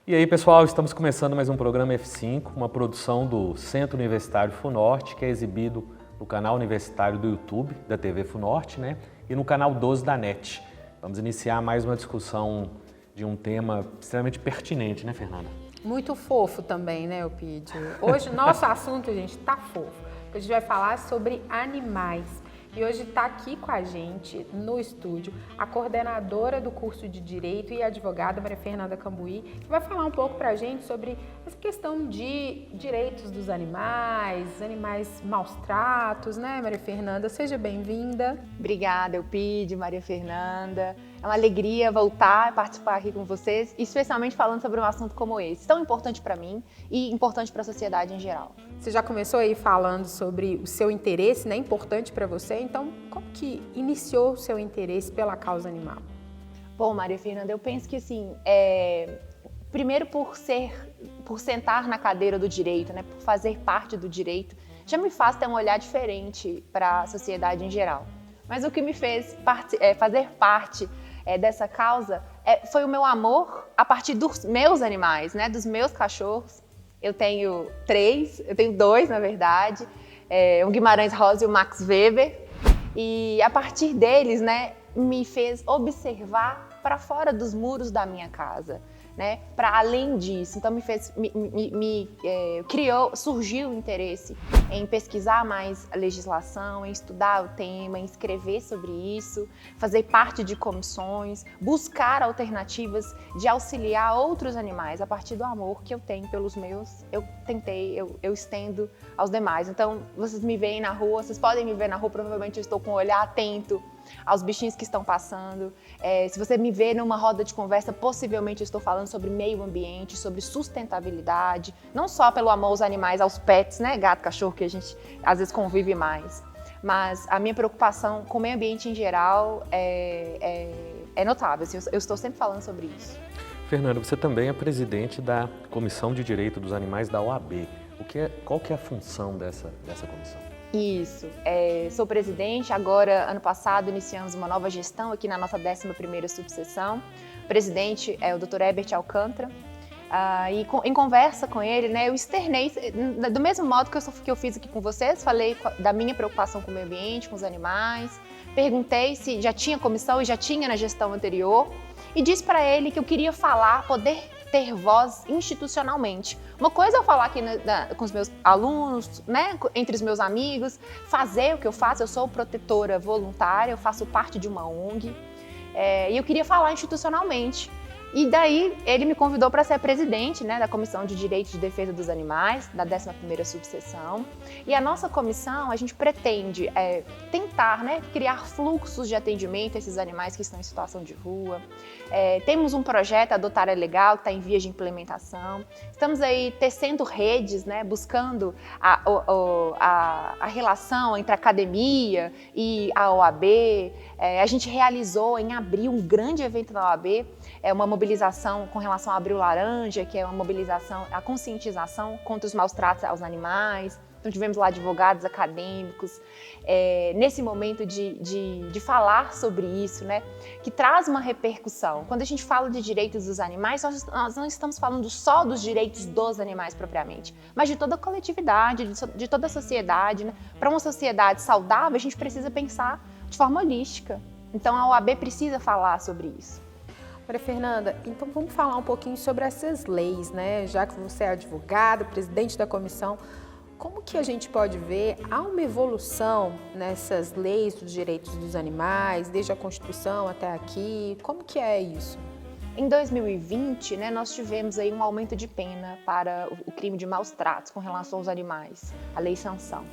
E aí, pessoal, estamos começando mais um programa F5, uma produção do Centro Universitário FUNORTE, que é exibido no canal universitário do YouTube da TV FUNORTE, né? E no canal 12 da NET. Vamos iniciar mais uma discussão de um tema extremamente pertinente, né, Fernanda? Muito fofo também, né, Elpidio? Hoje, nosso assunto, gente, tá fofo. A gente vai falar sobre animais. E hoje está aqui com a gente, no estúdio, a coordenadora do curso de Direito e advogada, Maria Fernanda Cambuí, que vai falar um pouco para a gente sobre essa questão de direitos dos animais maus tratos, né, Maria Fernanda? Seja bem-vinda. Obrigada, Elpidio, Maria Fernanda. É uma alegria voltar a participar aqui com vocês, especialmente falando sobre um assunto como esse, tão importante para mim e importante para a sociedade em geral. Você já começou aí falando sobre o seu interesse, né, importante para você, então como que iniciou o seu interesse pela causa animal? Bom, Maria Fernanda, eu penso que assim, primeiro por sentar na cadeira do direito, né, por fazer parte do direito, já me faz ter um olhar diferente para a sociedade em geral. Mas o que me fez fazer parte dessa causa foi o meu amor a partir dos meus animais, né, dos meus cachorros. Eu tenho dois, na verdade, o Guimarães Rosa e o Max Weber. E a partir deles, né, me fez observar para fora dos muros da minha casa, né, para além disso. Então surgiu o interesse em pesquisar mais a legislação, em estudar o tema, em escrever sobre isso, fazer parte de comissões, buscar alternativas de auxiliar outros animais a partir do amor que eu tenho pelos meus. Eu estendo aos demais. Então, vocês me veem na rua, vocês podem me ver na rua, provavelmente eu estou com um olhar atento aos bichinhos que estão passando. Se você me vê numa roda de conversa, possivelmente eu estou falando sobre meio ambiente, sobre sustentabilidade, não só pelo amor aos animais, aos pets, né, gato, cachorro, que a gente às vezes convive mais, mas a minha preocupação com o meio ambiente em geral é notável, assim, eu estou sempre falando sobre isso. Fernanda, você também é presidente da Comissão de Direito dos Animais da OAB. Qual que é a função dessa comissão? Isso, sou presidente, agora, ano passado, iniciamos uma nova gestão aqui na nossa 11ª subseção. O presidente é o Dr. Herbert Alcântara, e em conversa com ele, né, eu externei, do mesmo modo que eu fiz aqui com vocês, falei da minha preocupação com o meio ambiente, com os animais, perguntei se já tinha comissão e já tinha na gestão anterior, e disse para ele que eu queria poder ter voz institucionalmente. Uma coisa é eu falar aqui com os meus alunos, né, entre os meus amigos, fazer o que eu faço. Eu sou protetora voluntária, eu faço parte de uma ONG, e eu queria falar institucionalmente. E daí ele me convidou para ser presidente, né, da Comissão de Direito de Defesa dos Animais, da 11ª subseção. E a nossa comissão, a gente pretende tentar, né, criar fluxos de atendimento a esses animais que estão em situação de rua. Temos um projeto, Adotar é Legal, que está em vias de implementação. Estamos aí tecendo redes, né, buscando a relação entre a academia e a OAB. A gente realizou em abril um grande evento na OAB, uma mobilização com relação ao Abril Laranja, que é uma mobilização, a conscientização contra os maus tratos aos animais. Então tivemos lá advogados, acadêmicos, nesse momento de falar sobre isso, né, que traz uma repercussão. Quando a gente fala de direitos dos animais, nós não estamos falando só dos direitos dos animais propriamente, mas de toda a coletividade, de toda a sociedade, né? Para uma sociedade saudável, a gente precisa pensar de forma holística. Então a OAB precisa falar sobre isso. Maria Fernanda, então vamos falar um pouquinho sobre essas leis, né? Já que você é advogada, presidente da comissão, como que a gente pode ver há uma evolução nessas leis dos direitos dos animais, desde a Constituição até aqui? Como que é isso? Em 2020, né, nós tivemos aí um aumento de pena para o crime de maus tratos com relação aos animais, a Lei Sanção.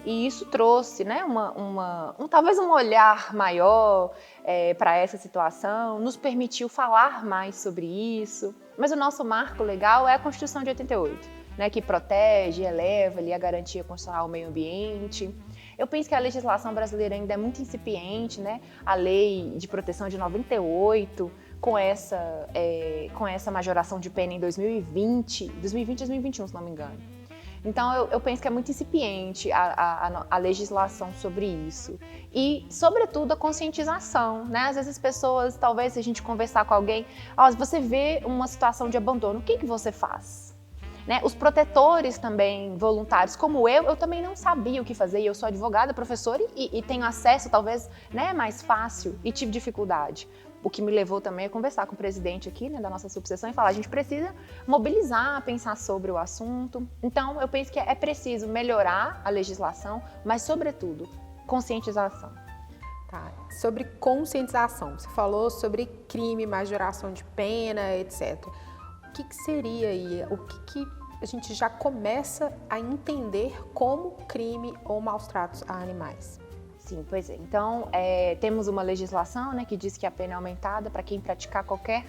E isso trouxe, né, talvez um olhar maior para essa situação, nos permitiu falar mais sobre isso. Mas o nosso marco legal é a Constituição de 88, né, que protege, eleva ali a garantia constitucional ao meio ambiente. Eu penso que a legislação brasileira ainda é muito incipiente, né? A Lei de Proteção de 98, com essa majoração de pena em 2020 e 2021, se não me engano. Então, eu penso que é muito incipiente a legislação sobre isso. E, sobretudo, a conscientização, né? Às vezes as pessoas, talvez, se a gente conversar com alguém, se você vê uma situação de abandono, o que você faz? Né? Os protetores também, voluntários, como eu também não sabia o que fazer. E eu sou advogada, professora e tenho acesso, talvez, né, mais fácil e tive dificuldade. O que me levou também a conversar com o presidente aqui, né, da nossa subseção e falar, a gente precisa mobilizar, pensar sobre o assunto. Então, eu penso que é preciso melhorar a legislação, mas, sobretudo, conscientização. Tá. Sobre conscientização, você falou sobre crime, majoração de pena, etc. O que seria aí, o que a gente já começa a entender como crime ou maus tratos a animais? Sim, pois é. Então, temos uma legislação, né, que diz que a pena é aumentada para quem praticar qualquer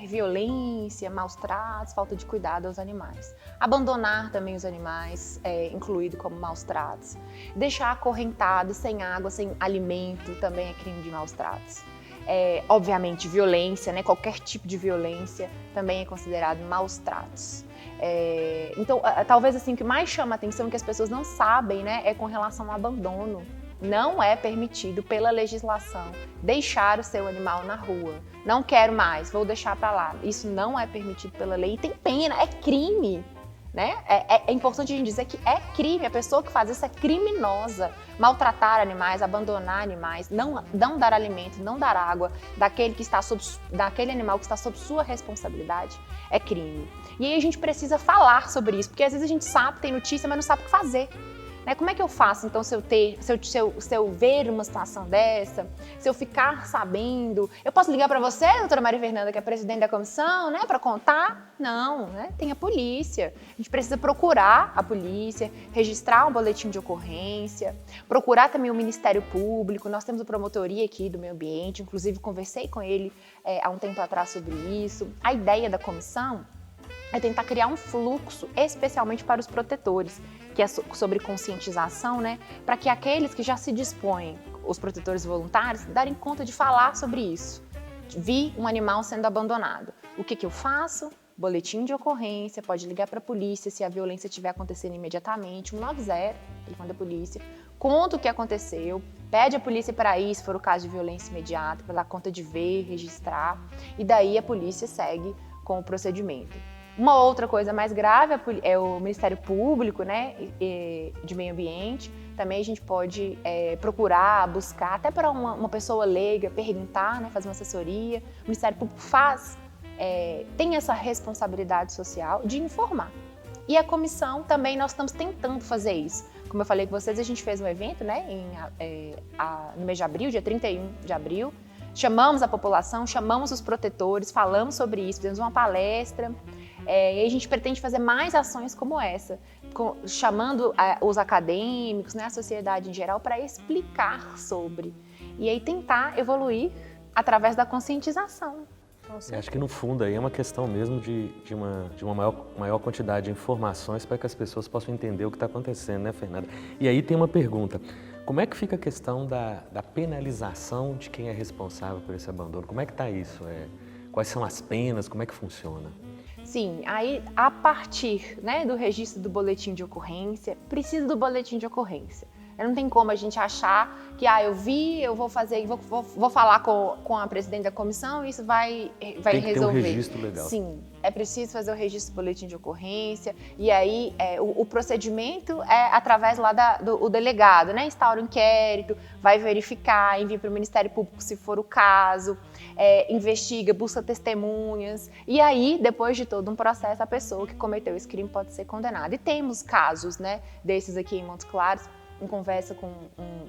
violência, maus tratos, falta de cuidado aos animais. Abandonar também os animais, incluído como maus tratos. Deixar acorrentado, sem água, sem alimento, também é crime de maus tratos. Obviamente, violência, né? Qualquer tipo de violência também é considerado maus tratos. Então, talvez assim, o que mais chama a atenção, que as pessoas não sabem, né, é com relação ao abandono. Não é permitido pela legislação deixar o seu animal na rua. Não quero mais, vou deixar para lá. Isso não é permitido pela lei e tem pena, é crime. Né? É importante a gente dizer que é crime, a pessoa que faz isso é criminosa. Maltratar animais, abandonar animais, não dar alimento, não dar água daquele animal que está sob sua responsabilidade é crime. E aí a gente precisa falar sobre isso, porque às vezes a gente sabe, tem notícia, mas não sabe o que fazer. Né? Como é que eu faço, então, se eu ver uma situação dessa, se eu ficar sabendo? Eu posso ligar para você, doutora Maria Fernanda, que é presidente da comissão, né, para contar? Não, né? Tem a polícia. A gente precisa procurar a polícia, registrar um boletim de ocorrência, procurar também o Ministério Público. Nós temos a promotoria aqui do meio ambiente, inclusive conversei com ele há um tempo atrás sobre isso. A ideia da comissão é tentar criar um fluxo, especialmente para os protetores, que é sobre conscientização, né? Para que aqueles que já se dispõem, os protetores voluntários, darem conta de falar sobre isso. Vi um animal sendo abandonado. O que eu faço? Boletim de ocorrência, pode ligar para a polícia se a violência estiver acontecendo imediatamente, 190, telefone da polícia, conta o que aconteceu, pede a polícia para ir, se for o caso de violência imediata, para dar conta de ver, registrar, e daí a polícia segue com o procedimento. Uma outra coisa mais grave é o Ministério Público, né, de Meio Ambiente. Também a gente pode procurar, buscar, até para uma pessoa leiga, perguntar, né, fazer uma assessoria. O Ministério Público tem essa responsabilidade social de informar. E a comissão também, nós estamos tentando fazer isso. Como eu falei com vocês, a gente fez um evento, né, no mês de abril, dia 31 de abril. Chamamos a população, chamamos os protetores, falamos sobre isso, fizemos uma palestra. E a gente pretende fazer mais ações como essa, chamando os acadêmicos, né, a sociedade em geral, para explicar sobre. E aí tentar evoluir através da conscientização. Acho que no fundo aí é uma questão mesmo de uma maior quantidade de informações para que as pessoas possam entender o que está acontecendo, né, Fernanda? E aí tem uma pergunta, como é que fica a questão da penalização de quem é responsável por esse abandono? Como é que está isso? Quais são as penas? Como é que funciona? Sim, aí a partir, né, do registro do boletim de ocorrência, precisa do boletim de ocorrência. Não tem como a gente achar que, eu vi, eu vou fazer, vou falar com a presidente da comissão e isso vai resolver. Tem que ter um registro legal. Sim, é preciso fazer o registro do boletim de ocorrência e aí o procedimento é através lá do delegado, né? Instaura um inquérito, vai verificar, envia para o Ministério Público se for o caso, investiga, busca testemunhas e aí, depois de todo um processo, a pessoa que cometeu esse crime pode ser condenada. E temos casos, né, desses aqui em Montes Claros, em conversa com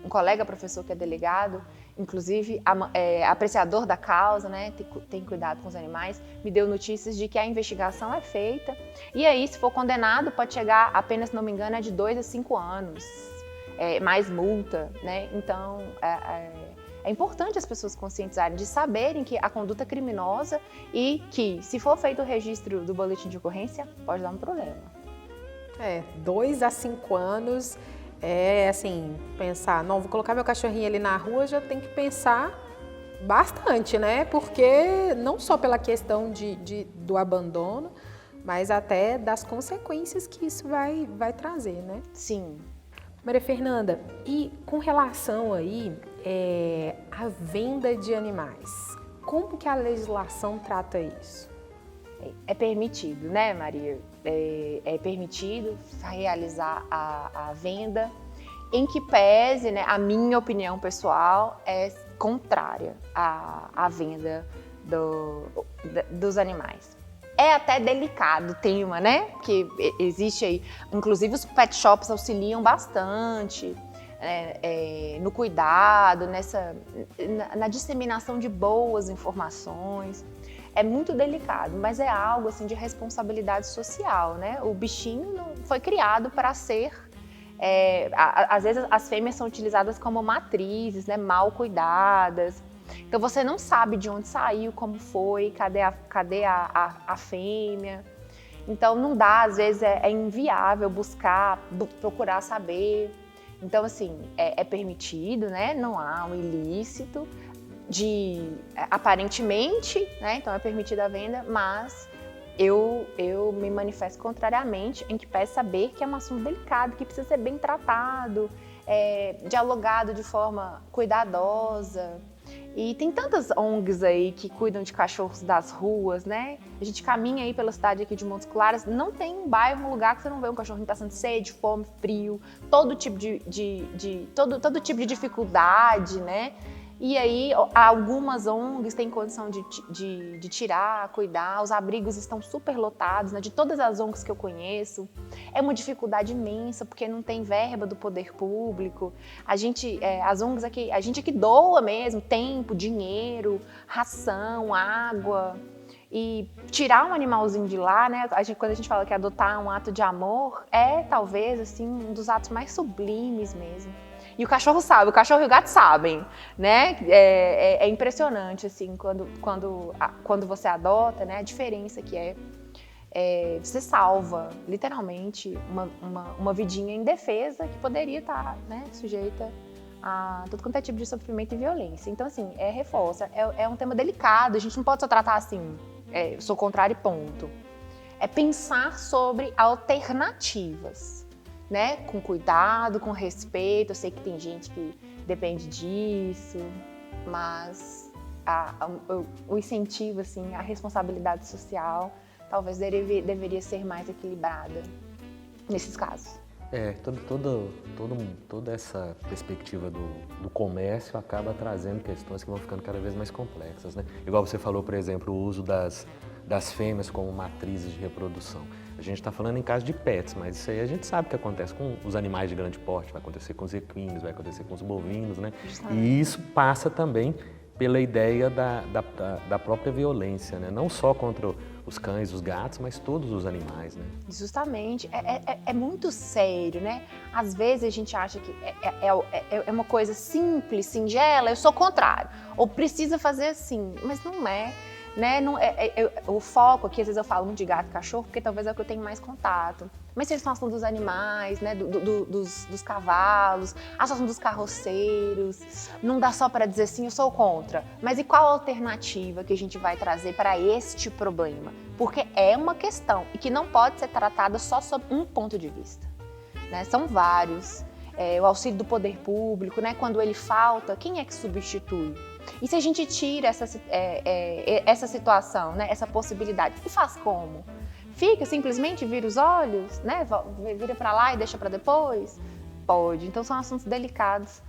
um colega professor que é delegado, inclusive apreciador da causa, né, tem cuidado com os animais, me deu notícias de que a investigação é feita e aí, se for condenado, pode chegar apenas, se não me engano, de 2 a 5 anos, mais multa, né? Então, é importante as pessoas conscientizarem, de saberem que a conduta é criminosa e que, se for feito o registro do boletim de ocorrência, pode dar um problema. 2 a 5 anos... assim, pensar, não, vou colocar meu cachorrinho ali na rua, já tem que pensar bastante, né? Porque não só pela questão do abandono, mas até das consequências que isso vai trazer, né? Sim. Maria Fernanda, e com relação aí à venda de animais, como que a legislação trata isso? É permitido, né, Maria? É permitido realizar a venda, em que pese, né, a minha opinião pessoal é contrária à venda dos animais. É até delicado o tema, né? Porque existe aí, inclusive os pet shops auxiliam bastante no cuidado, na disseminação de boas informações. É muito delicado, mas é algo assim de responsabilidade social, né? O bichinho não foi criado para ser. Às vezes as fêmeas são utilizadas como matrizes, né? Mal cuidadas. Então você não sabe de onde saiu, como foi, cadê a fêmea. Então não dá, às vezes é inviável procurar saber. Então assim, é permitido, né? Não há um ilícito aparentemente, né? Então é permitida a venda, mas eu me manifesto contrariamente, em que peço saber que é um assunto delicado, que precisa ser bem tratado, dialogado de forma cuidadosa. E tem tantas ONGs aí que cuidam de cachorros das ruas, né? A gente caminha aí pela cidade aqui de Montes Claros, não tem um bairro, um lugar que você não vê um cachorrinho passando sede, fome, frio, todo tipo todo tipo de dificuldade, né? E aí algumas ONGs têm condição de tirar, cuidar, os abrigos estão super lotados, né? De todas as ONGs que eu conheço. É uma dificuldade imensa, porque não tem verba do poder público. As ONGs aqui, a gente aqui doa mesmo, tempo, dinheiro, ração, água. E tirar um animalzinho de lá, né? Quando a gente fala que adotar é um ato de amor, é talvez assim, um dos atos mais sublimes mesmo. E o cachorro sabe, o cachorro e o gato sabem, né? É impressionante, assim, quando você adota, né? A diferença que você salva, literalmente, uma vidinha indefesa que poderia estar, né, sujeita a todo quanto é tipo de sofrimento e violência. Então, assim, reforça, é um tema delicado, a gente não pode só tratar assim, sou contrário e ponto. É pensar sobre alternativas, né? Com cuidado, com respeito. Eu sei que tem gente que depende disso, mas o incentivo, assim, a responsabilidade social talvez deveria ser mais equilibrada nesses casos. Toda essa perspectiva do comércio acaba trazendo questões que vão ficando cada vez mais complexas, né? Igual você falou, por exemplo, o uso das fêmeas como matrizes de reprodução. A gente está falando em caso de pets, mas isso aí a gente sabe que acontece com os animais de grande porte, vai acontecer com os equinos, vai acontecer com os bovinos, né? Justamente. E isso passa também pela ideia da própria violência, né? Não só contra os cães, os gatos, mas todos os animais, né? Justamente. É muito sério, né? Às vezes a gente acha que é uma coisa simples, singela, eu sou contrário. Ou precisa fazer assim, mas não é. Né? O foco aqui, às vezes eu falo muito de gato e cachorro, porque talvez é o que eu tenho mais contato. Mas se eles estão falando dos animais, né? dos cavalos, a situação dos carroceiros, não dá só para dizer assim, eu sou contra. Mas e qual a alternativa que a gente vai trazer para este problema? Porque é uma questão e que não pode ser tratada só sob um ponto de vista, né? São vários. O auxílio do poder público, né? Quando ele falta, quem é que substitui? E se a gente tira essa situação, né, essa possibilidade, e faz como? Fica simplesmente, vira os olhos, né, vira para lá e deixa para depois? Pode. Então são assuntos delicados,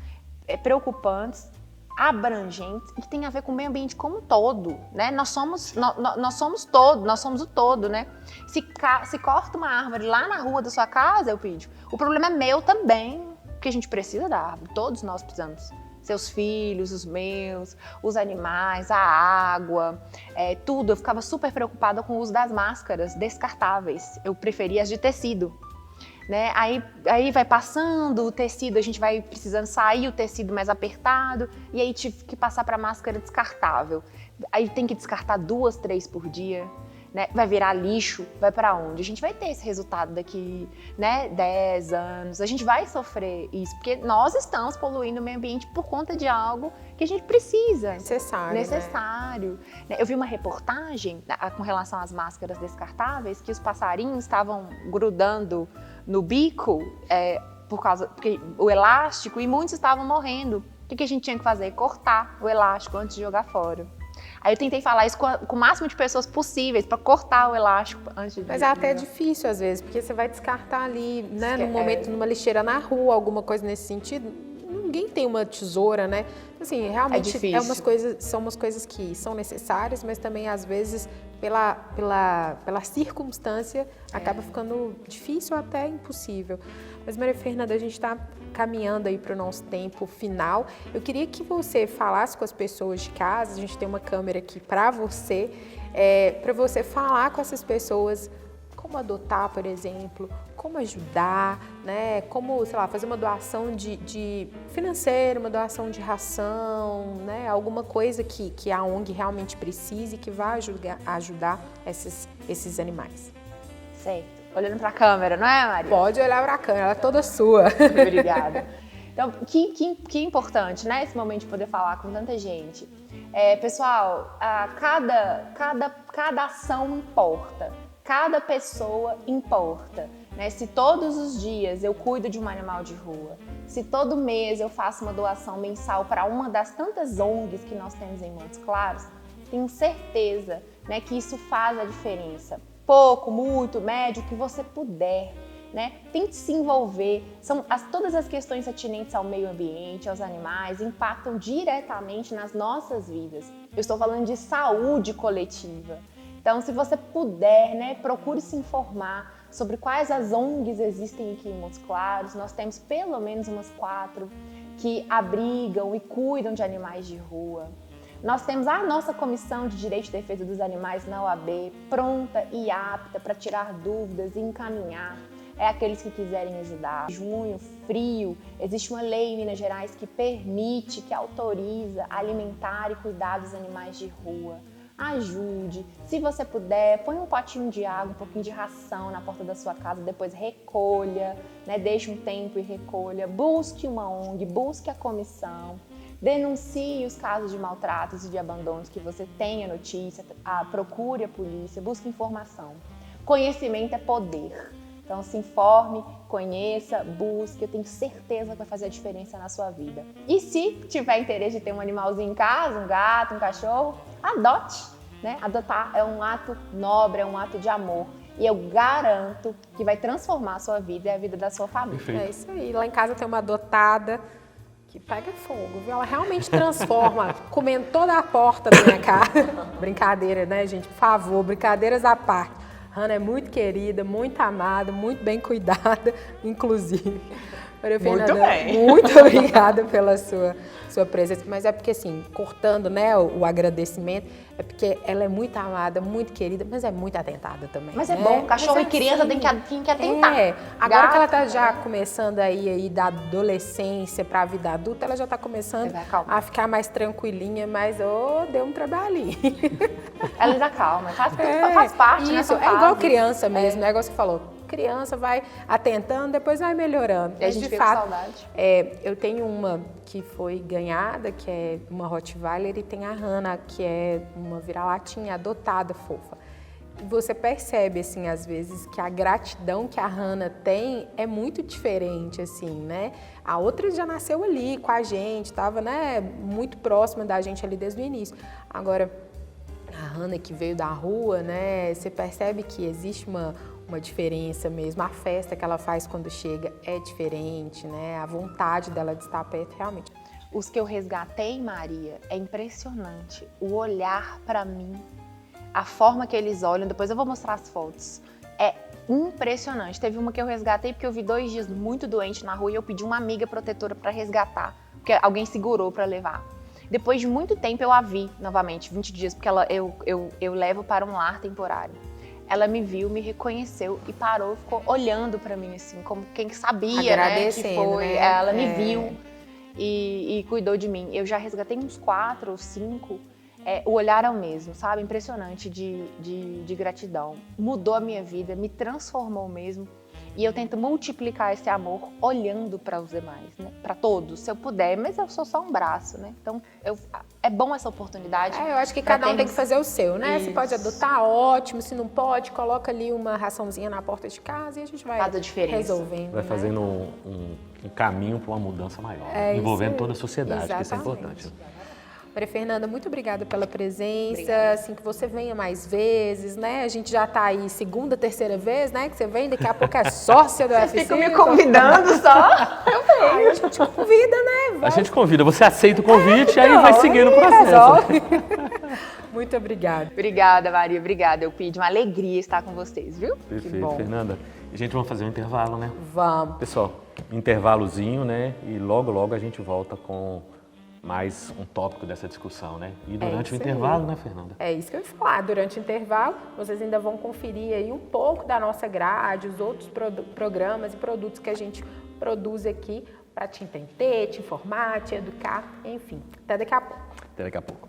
preocupantes, abrangentes e que tem a ver com o meio ambiente como um todo, né? Nós somos o todo, né? Se corta uma árvore lá na rua da sua casa, Elpidio, o problema é meu também, porque a gente precisa da árvore, todos nós precisamos. Seus filhos, os meus, os animais, a água, tudo. Eu ficava super preocupada com o uso das máscaras descartáveis. Eu preferia as de tecido, né? Aí vai passando o tecido, a gente vai precisando sair o tecido mais apertado e aí tive que passar para máscara descartável. Aí tem que descartar 2, 3 por dia. né, vai virar lixo, vai para onde? A gente vai ter esse resultado daqui, né, 10 anos. A gente vai sofrer isso, porque nós estamos poluindo o meio ambiente por conta de algo que a gente precisa. Necessário. Né? Eu vi uma reportagem com relação às máscaras descartáveis, que os passarinhos estavam grudando no bico porque o elástico, e muitos estavam morrendo. O que a gente tinha que fazer? Cortar o elástico antes de jogar fora. Aí eu tentei falar isso com o máximo de pessoas possíveis para cortar o elástico antes de... Mas é até difícil às vezes, porque você vai descartar ali, né, num momento, numa lixeira na rua, alguma coisa nesse sentido. Ninguém tem uma tesoura, né? Assim, realmente são umas coisas que são necessárias, mas também às vezes pela circunstância acaba ficando difícil ou até impossível. Mas Maria Fernanda, a gente está caminhando aí para o nosso tempo final. Eu queria que você falasse com as pessoas de casa, a gente tem uma câmera aqui para você falar com essas pessoas como adotar, por exemplo, como ajudar, né? Como, sei lá, fazer uma doação de financeira, uma doação de ração, né? Alguma coisa que a ONG realmente precise e que vai ajudar esses animais. Certo. Olhando para a câmera, não é, Maria? Pode olhar para a câmera, ela é toda sua. Obrigada. Então, que importante, né, esse momento de poder falar com tanta gente. Pessoal, cada ação importa, cada pessoa importa. Né? Se todos os dias eu cuido de um animal de rua, se todo mês eu faço uma doação mensal para uma das tantas ONGs que nós temos em Montes Claros, tenho certeza, né, que isso faz a diferença. Pouco, muito, médio, o que você puder, né? Tente se envolver. Todas as questões atinentes ao meio ambiente, aos animais, impactam diretamente nas nossas vidas. Eu estou falando de saúde coletiva. Então, se você puder, né, procure se informar sobre quais as ONGs existem aqui em Montes Claros. Nós temos pelo menos umas 4 que abrigam e cuidam de animais de rua. Nós temos a nossa Comissão de Direito e Defesa dos Animais na OAB, pronta e apta para tirar dúvidas e encaminhar aqueles que quiserem ajudar. Em junho, frio, existe uma lei em Minas Gerais que permite, que autoriza alimentar e cuidar dos animais de rua. Ajude, se você puder, põe um potinho de água, um pouquinho de ração na porta da sua casa, depois recolha, né? Deixe um tempo e recolha, busque uma ONG, busque a comissão. Denuncie os casos de maltratos e de abandonos que você tenha notícia, procure a polícia, busque informação. Conhecimento é poder. Então se informe, conheça, busque, eu tenho certeza que vai fazer a diferença na sua vida. E se tiver interesse de ter um animalzinho em casa, um gato, um cachorro, adote. Né? Adotar é um ato nobre, é um ato de amor. E eu garanto que vai transformar a sua vida e a vida da sua família. Perfeito. É isso aí. Lá em casa tem uma adotada que pega fogo, viu? Ela realmente transforma, comendo toda a porta da minha casa. Brincadeira, né, gente? Por favor, brincadeiras à parte. Hannah é muito querida, muito amada, muito bem cuidada, inclusive. Maria Fernanda, Muito bem. Muito obrigada pela sua presença. Mas é porque, assim, cortando, né, o agradecimento, é porque ela é muito amada, muito querida, mas é muito atentada também. Mas é bom, cachorro e criança tem que atentar. Agora que ela tá já começando aí da adolescência para a vida adulta, ela já tá começando a ficar mais tranquilinha, mas deu um trabalhinho. Ela já calma, faz parte, isso, né? É igual criança mesmo, é igual você falou. Criança vai atentando, depois vai melhorando. E a gente fica com saudade. Eu tenho uma que foi ganhada, que é uma Rottweiler, e tem a Hannah, que é uma vira-latinha adotada, fofa. E você percebe, assim, às vezes, que a gratidão que a Hannah tem é muito diferente, assim, né? A outra já nasceu ali com a gente, estava, né, muito próxima da gente ali desde o início. Agora, a Hannah que veio da rua, né, você percebe que existe uma diferença mesmo. A festa que ela faz quando chega é diferente, né? A vontade dela de estar perto, realmente. Os que eu resgatei, Maria, é impressionante. O olhar para mim, a forma que eles olham, depois eu vou mostrar as fotos. É impressionante. Teve uma que eu resgatei porque eu vi 2 dias muito doente na rua e eu pedi uma amiga protetora para resgatar, porque alguém segurou para levar. Depois de muito tempo eu a vi novamente, 20 dias, porque eu levo para um lar temporário. Ela me viu, me reconheceu e parou, ficou olhando para mim assim, como quem sabia, né, que foi. Né? Ela me viu e cuidou de mim. Eu já resgatei uns 4 ou 5 o olhar é o mesmo, sabe? Impressionante de gratidão. Mudou a minha vida, me transformou mesmo. E eu tento multiplicar esse amor olhando para os demais, né? Para todos, se eu puder, mas eu sou só um braço, né? Então, é bom essa oportunidade. Eu acho que cada um tem que fazer o seu, né? Isso. Se pode adotar, ótimo. Se não pode, coloca ali uma raçãozinha na porta de casa e a gente vai resolvendo. Vai fazendo um caminho para uma mudança maior, envolvendo toda a sociedade, que isso é importante. Maria Fernanda, muito obrigada pela presença, assim, que você venha mais vezes, né? A gente já está aí segunda, terceira vez, né? Que você vem, daqui a pouco é sócia do UFC. Fica me convidando só? Eu venho. A gente convida, né? A gente convida, você aceita o convite e aí vai seguindo o processo. Muito obrigada. Obrigada, Maria, obrigada. Eu pedi uma alegria estar com vocês, viu? Perfeito, Fernanda. E, gente, vamos fazer um intervalo, né? Vamos. Pessoal, intervalozinho, né? E logo, logo a gente volta com mais um tópico dessa discussão, né? E durante o intervalo, né, Fernanda? É isso que eu ia falar. Durante o intervalo, vocês ainda vão conferir aí um pouco da nossa grade, os outros programas e produtos que a gente produz aqui para te entender, te informar, te educar, enfim. Até daqui a pouco. Até daqui a pouco.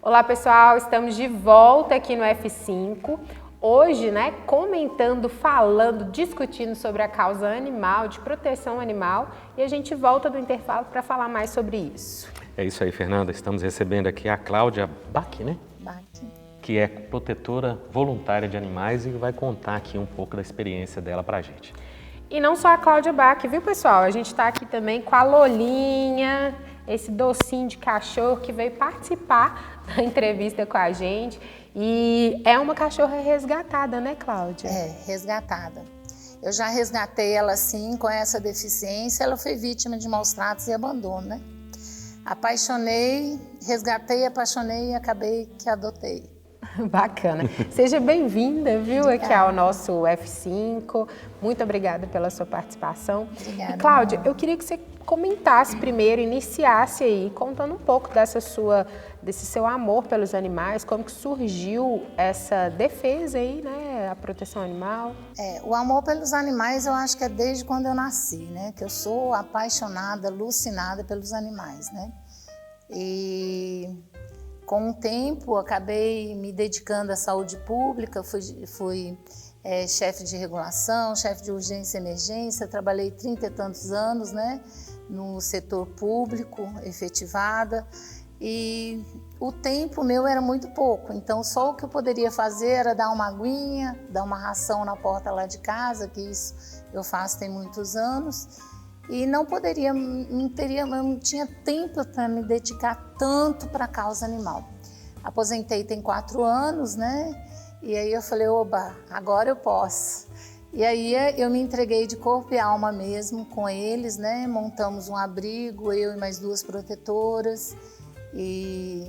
Olá pessoal, estamos de volta aqui no F5, hoje, né, comentando, falando, discutindo sobre a causa animal, de proteção animal, e a gente volta do intervalo para falar mais sobre isso. É isso aí, Fernanda, estamos recebendo aqui a Cláudia Bach, né? Bach. Que é protetora voluntária de animais e vai contar aqui um pouco da experiência dela pra gente. E não só a Cláudia Bach, viu pessoal? A gente está aqui também com a Lolinha, esse docinho de cachorro que veio participar da entrevista com a gente. E é uma cachorra resgatada, né, Cláudia? É, resgatada. Eu já resgatei ela assim, com essa deficiência. Ela foi vítima de maus tratos e abandono, né? Apaixonei, resgatei, apaixonei e acabei que adotei. Bacana. Seja bem-vinda, viu, aqui ao nosso F5. Muito obrigada pela sua participação. Obrigada. E, Cláudia, eu queria que você comentasse primeiro, iniciasse aí, contando um pouco desse seu amor pelos animais, como que surgiu essa defesa aí, né, a proteção animal. O amor pelos animais eu acho que é desde quando eu nasci, né, que eu sou apaixonada, alucinada pelos animais, né, e com o tempo acabei me dedicando à saúde pública, fui chefe de regulação, chefe de urgência e emergência, trabalhei 30 e tantos anos, né, no setor público, efetivada, e o tempo meu era muito pouco, então só o que eu poderia fazer era dar uma aguinha, dar uma ração na porta lá de casa, que isso eu faço tem muitos anos, e não tinha tempo para me dedicar tanto para a causa animal. Aposentei tem 4 anos, né? E aí eu falei, oba, agora eu posso. E aí eu me entreguei de corpo e alma mesmo com eles, né? Montamos um abrigo, eu e mais 2 protetoras. E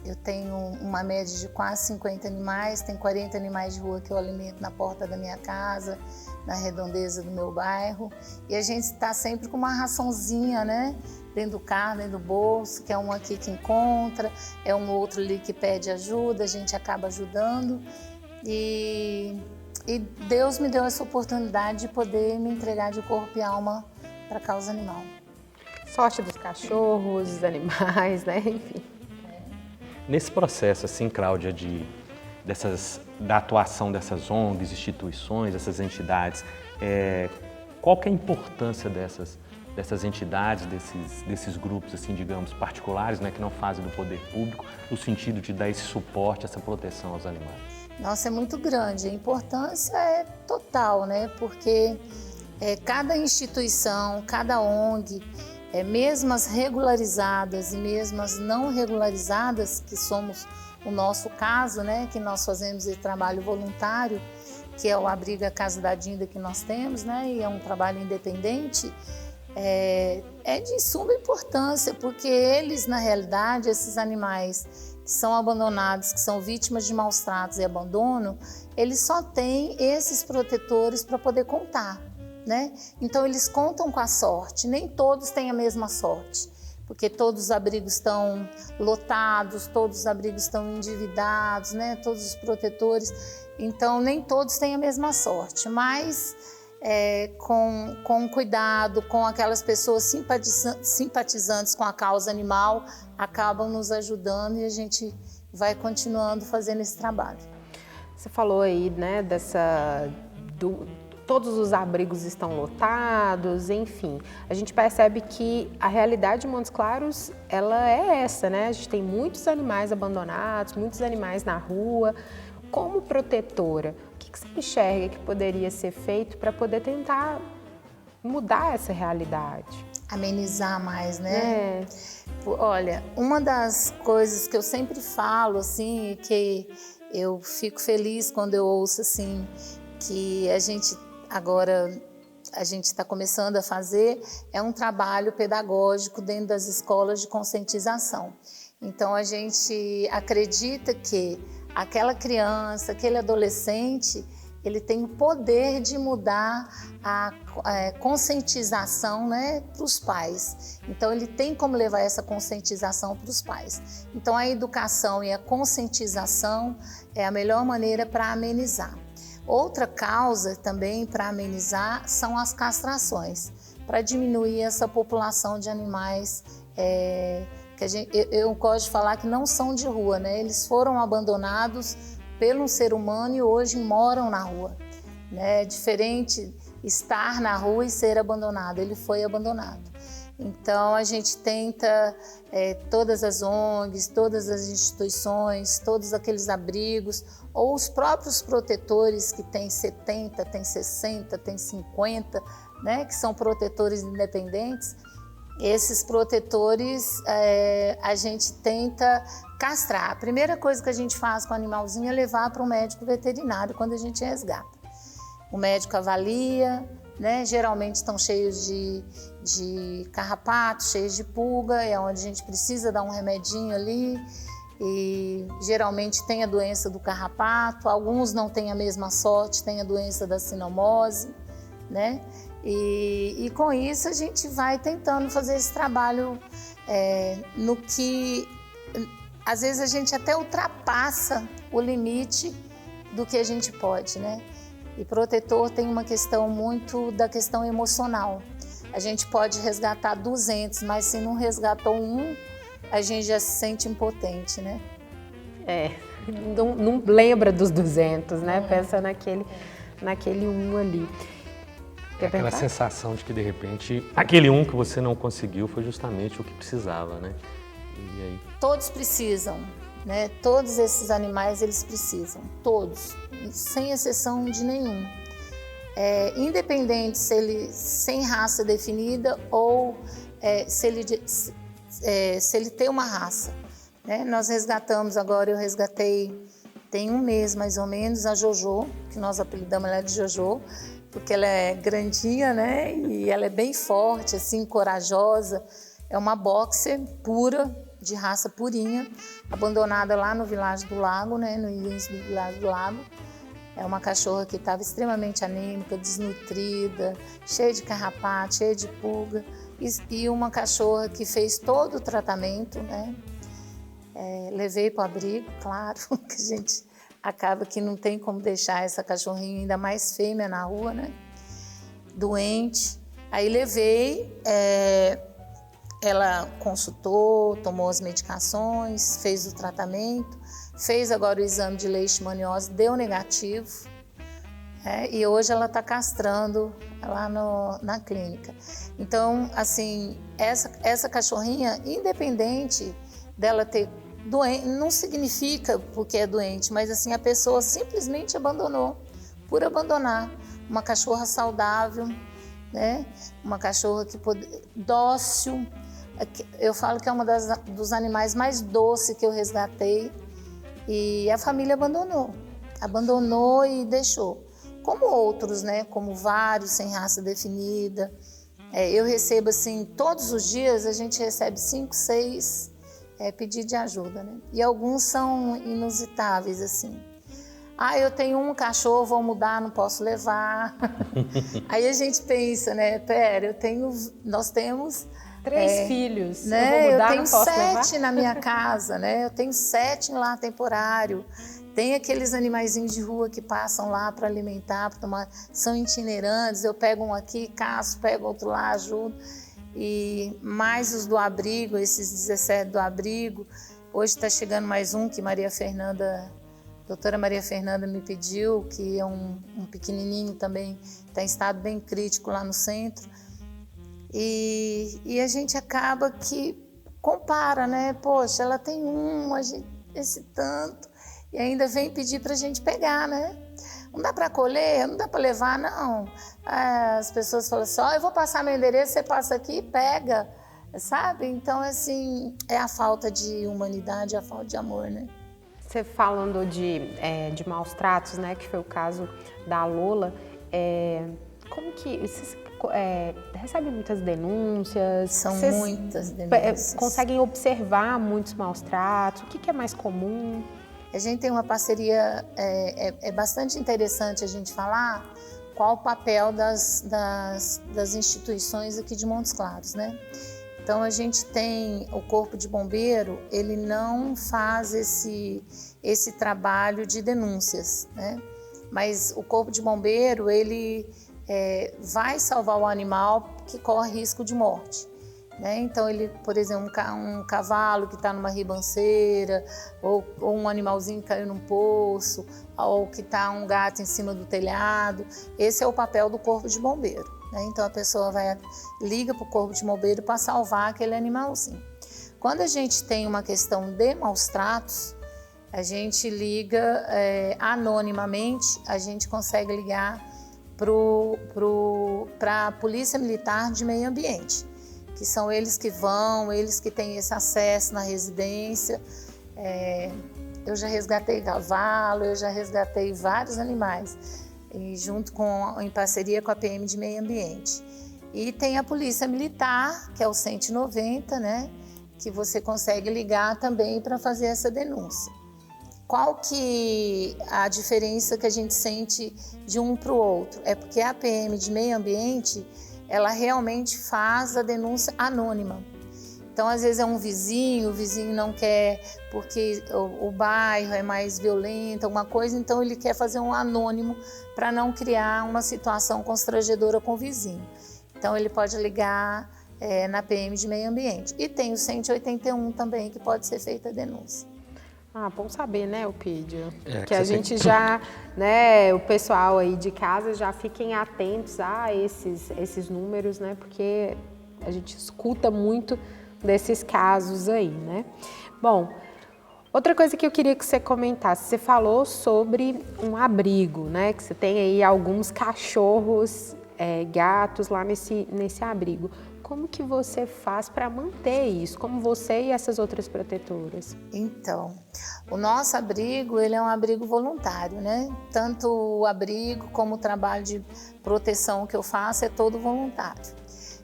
Eu tenho uma média de quase 50 animais, tem 40 animais de rua que eu alimento na porta da minha casa, na redondeza do meu bairro. E a gente está sempre com uma raçãozinha, né? Dentro do carro, dentro do bolso, que é um aqui que encontra, é um outro ali que pede ajuda, a gente acaba ajudando. E Deus me deu essa oportunidade de poder me entregar de corpo e alma para a causa animal. Sorte dos cachorros, dos animais, né? Enfim. Nesse processo, assim, Cláudia, da atuação dessas ONGs, instituições, dessas entidades, qual que é a importância dessas entidades, desses grupos, assim, digamos, particulares, né, que não fazem do poder público, no sentido de dar esse suporte, essa proteção aos animais? Nossa, é muito grande. A importância é total, né? Porque cada instituição, cada ONG, mesmo as regularizadas e mesmo as não regularizadas, que somos o nosso caso, né? Que nós fazemos esse trabalho voluntário, que é o Abrigo A Casa da Dinda que nós temos, né? E é um trabalho independente. É de suma importância, porque eles, na realidade, esses animais que são abandonados, que são vítimas de maus tratos e abandono, eles só têm esses protetores para poder contar, né? Então eles contam com a sorte, nem todos têm a mesma sorte, porque todos os abrigos estão lotados, todos os abrigos estão endividados, né? Todos os protetores, então nem todos têm a mesma sorte, mas com cuidado, com aquelas pessoas simpatizantes com a causa animal, acabam nos ajudando e a gente vai continuando fazendo esse trabalho. Você falou aí, né, todos os abrigos estão lotados, enfim. A gente percebe que a realidade de Montes Claros, ela é essa, né? A gente tem muitos animais abandonados, muitos animais na rua. Como protetora, o que você enxerga que poderia ser feito para poder tentar mudar essa realidade? Amenizar mais, né? Olha, uma das coisas que eu sempre falo, assim, que eu fico feliz quando eu ouço, assim, que a gente está começando a fazer, é um trabalho pedagógico dentro das escolas de conscientização. Então, a gente acredita que aquela criança, aquele adolescente, ele tem o poder de mudar a conscientização, né, para os pais. Então, ele tem como levar essa conscientização para os pais. Então, a educação e a conscientização é a melhor maneira para amenizar. Outra causa também para amenizar são as castrações, para diminuir essa população de animais eu gosto de falar que não são de rua, né? Eles foram abandonados pelo ser humano e hoje moram na rua, né? É diferente estar na rua e ser abandonado, ele foi abandonado. Então a gente tenta, todas as ONGs, todas as instituições, todos aqueles abrigos, ou os próprios protetores que têm 70, tem 60, tem 50, né? Que são protetores independentes. Esses protetores a gente tenta castrar. A primeira coisa que a gente faz com o animalzinho é levar para um médico veterinário quando a gente resgata. O médico avalia, né? Geralmente estão cheios de carrapato, cheios de pulga, é onde a gente precisa dar um remedinho ali. E geralmente tem a doença do carrapato, alguns não têm a mesma sorte, tem a doença da sinomose, né? E com isso a gente vai tentando fazer esse trabalho no que às vezes a gente até ultrapassa o limite do que a gente pode, né? E protetor tem uma questão muito da questão emocional. A gente pode resgatar 200, mas se não resgatou um, a gente já se sente impotente, né? Não lembra dos 200, né? Pensa naquele um ali. Aquela sensação de que, de repente, aquele um que você não conseguiu foi justamente o que precisava, né? E aí... Todos precisam, né? Todos esses animais, eles precisam, todos, sem exceção de nenhum. Independente se ele sem raça definida ou se ele tem uma raça, né? Nós resgatamos agora, eu resgatei, tem um mês mais ou menos, a Jojo, que nós apelidamos ela de Jojo, porque ela é grandinha, né? E ela é bem forte, assim, corajosa. É uma boxer pura, de raça purinha, abandonada lá no Vilaggio do Lago, né, no início do Vilaggio do Lago. É uma cachorra que estava extremamente anêmica, desnutrida, cheia de carrapato, cheia de pulga, e uma cachorra que fez todo o tratamento, né? Levei para o abrigo, claro, que a gente acaba que não tem como deixar essa cachorrinha, ainda mais fêmea, na rua, né? Doente. Aí levei, ela consultou, tomou as medicações, fez o tratamento, fez agora o exame de leishmaniose, deu negativo, e hoje ela está castrando lá na clínica. Então, assim, essa cachorrinha, independente dela ter doente, não significa porque é doente, mas assim, a pessoa simplesmente abandonou, por abandonar. Uma cachorra saudável, né? Uma cachorra dócil. Eu falo que é uma dos animais mais doces que eu resgatei, e a família abandonou e deixou. Como outros, né? Como vários sem raça definida. Eu recebo assim, todos os dias a gente recebe 5, 6 pedidos de ajuda, né? E alguns são inusitáveis, assim. Eu tenho um cachorro, vou mudar, não posso levar. Aí a gente pensa, né? Pera, nós temos 3 filhos, né? eu vou mudar, eu tenho não posso 7 levar? na minha casa, né? Eu tenho 7 lá temporário. Tem aqueles animaizinhos de rua que passam lá para alimentar, para tomar, são itinerantes. Eu pego um aqui, caço, pego outro lá, ajudo. E mais os do abrigo, esses 17 do abrigo. Hoje está chegando mais um que doutora Maria Fernanda me pediu, que é um pequenininho também, está em estado bem crítico lá no centro. E a gente acaba que compara, né? Poxa, ela tem esse tanto, e ainda vem pedir para a gente pegar, né? Não dá para colher, não dá para levar, não. As pessoas falam assim, eu vou passar meu endereço, você passa aqui e pega, sabe? Então, assim, é a falta de humanidade, a falta de amor, né? Você falando de maus tratos, né, que foi o caso da Lola, como que vocês recebem muitas denúncias? São vocês muitas denúncias. Conseguem observar muitos maus tratos? O que é mais comum? A gente tem uma parceria, bastante interessante a gente falar qual o papel das instituições aqui de Montes Claros, né? Então, a gente tem o Corpo de Bombeiro, ele não faz esse trabalho de denúncias, né? Mas o Corpo de Bombeiro, ele vai salvar o animal que corre risco de morte, né? Então, ele, por exemplo, um cavalo que está numa ribanceira, ou um animalzinho que caiu num poço, ou que está um gato em cima do telhado, esse é o papel do Corpo de Bombeiro, né? Então, a pessoa liga para o Corpo de Bombeiro para salvar aquele animalzinho. Quando a gente tem uma questão de maus tratos, a gente liga anonimamente, a gente consegue ligar para a Polícia Militar de Meio Ambiente, que são eles que têm esse acesso na residência. Eu já resgatei cavalo, eu já resgatei vários animais, e em parceria com a PM de Meio Ambiente. E tem a Polícia Militar, que é o 190, né, que você consegue ligar também para fazer essa denúncia. Qual que a diferença que a gente sente de um para o outro? É porque a PM de Meio Ambiente, ela realmente faz a denúncia anônima. Então, às vezes é um vizinho, o vizinho não quer porque o bairro é mais violento, alguma coisa, então ele quer fazer um anônimo para não criar uma situação constrangedora com o vizinho. Então, ele pode ligar na PM de Meio Ambiente. E tem o 181 também, que pode ser feita a denúncia. Bom saber, né, Elpidio? Que a gente já, né, o pessoal aí de casa já fiquem atentos a esses números, né, porque a gente escuta muito desses casos aí, né? Bom, outra coisa que eu queria que você comentasse, você falou sobre um abrigo, né, que você tem aí alguns cachorros, gatos lá nesse abrigo. Como que você faz para manter isso? Como você e essas outras protetoras? Então, o nosso abrigo, ele é um abrigo voluntário, né? Tanto o abrigo como o trabalho de proteção que eu faço é todo voluntário.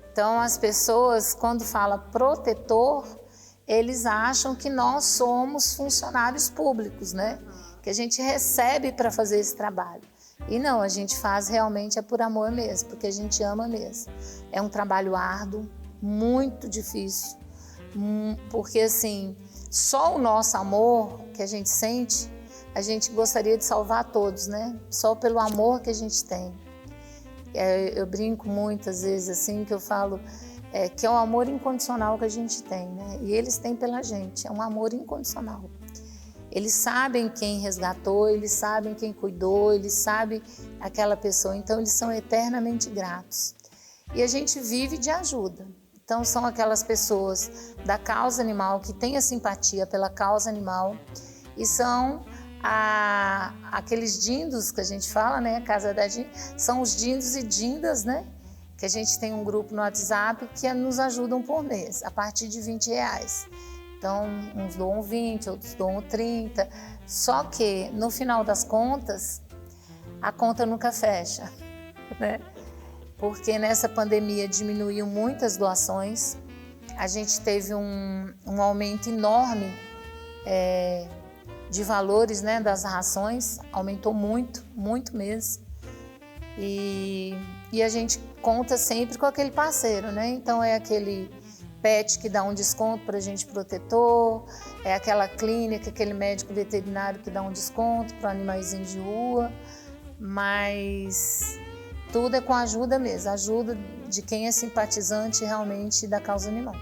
Então, as pessoas, quando fala protetor, eles acham que nós somos funcionários públicos, né? Que a gente recebe para fazer esse trabalho. E não, a gente faz realmente por amor mesmo, porque a gente ama mesmo. É um trabalho árduo, muito difícil, porque assim, só o nosso amor que a gente sente, a gente gostaria de salvar todos, né? Só pelo amor que a gente tem. Eu brinco muitas vezes assim, que eu falo que é um amor incondicional que a gente tem, né? E eles têm pela gente, é um amor incondicional. Eles sabem quem resgatou, eles sabem quem cuidou, eles sabem aquela pessoa, então eles são eternamente gratos. E a gente vive de ajuda. Então são aquelas pessoas da causa animal que têm a simpatia pela causa animal e são aqueles dindos que a gente fala, né? Casa da Dinda, são os dindos e dindas, né? Que a gente tem um grupo no WhatsApp que nos ajudam por mês, a partir de R$20. Então, uns doam 20, outros doam 30. Só que, no final das contas, a conta nunca fecha, né? Porque nessa pandemia diminuiu muitas doações. A gente teve um aumento enorme de valores, né, das rações. Aumentou muito, muito mesmo. E a gente conta sempre com aquele parceiro, né? Então, é aquele pet que dá um desconto para a gente protetor, é aquela clínica, aquele médico veterinário que dá um desconto para animaizinho de rua, mas tudo é com ajuda mesmo, ajuda de quem é simpatizante realmente da causa animal.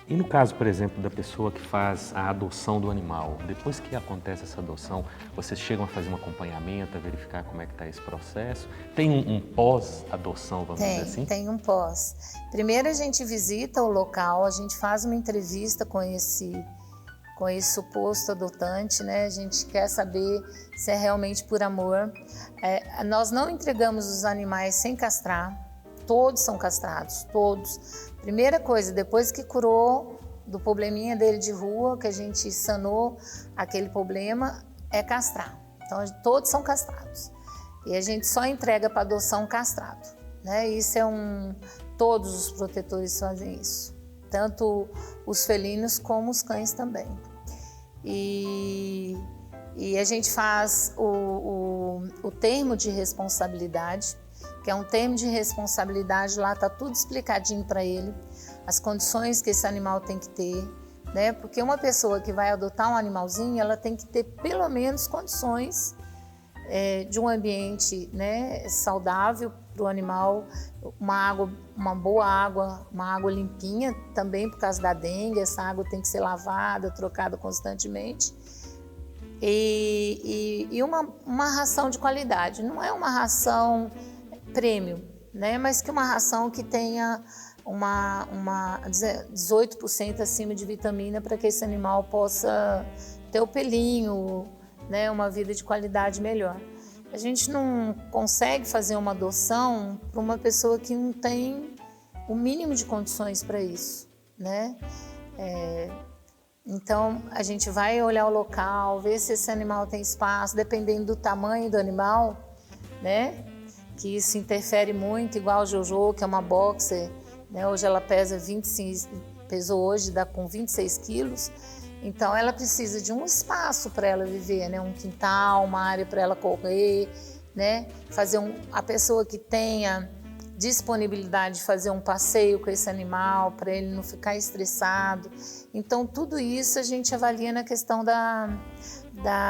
E no caso, por exemplo, da pessoa que faz a adoção do animal, depois que acontece essa adoção, vocês chegam a fazer um acompanhamento, a verificar como é que está esse processo? Tem um pós-adoção, vamos dizer assim? Tem um pós. Primeiro a gente visita o local, a gente faz uma entrevista com esse suposto adotante, né? A gente quer saber se é realmente por amor. Nós não entregamos os animais sem castrar, todos são castrados, todos. Primeira coisa, depois que curou do probleminha dele de rua, que a gente sanou aquele problema, é castrar. Então, todos são castrados. E a gente só entrega para adoção castrado, né? Isso todos os protetores fazem isso. Tanto os felinos como os cães também. E a gente faz o termo de responsabilidade, que é um termo de responsabilidade, lá está tudo explicadinho para ele, as condições que esse animal tem que ter, né? Porque uma pessoa que vai adotar um animalzinho, ela tem que ter pelo menos condições de um ambiente, né, saudável para o animal, uma boa água, uma água limpinha também por causa da dengue, essa água tem que ser lavada, trocada constantemente. E uma ração de qualidade, não é uma ração premium, né? Mas que uma ração que tenha uma 18% acima de vitamina para que esse animal possa ter o pelinho, né? Uma vida de qualidade melhor. A gente não consegue fazer uma adoção para uma pessoa que não tem o mínimo de condições para isso, né? Então, a gente vai olhar o local, ver se esse animal tem espaço, dependendo do tamanho do animal, né? Que isso interfere muito, igual a Jojo, que é uma boxer, né? Hoje ela pesou hoje, dá com 26 quilos, então ela precisa de um espaço para ela viver, né? Um quintal, uma área para ela correr, né? A pessoa que tenha disponibilidade de fazer um passeio com esse animal, para ele não ficar estressado. Então, tudo isso a gente avalia na questão da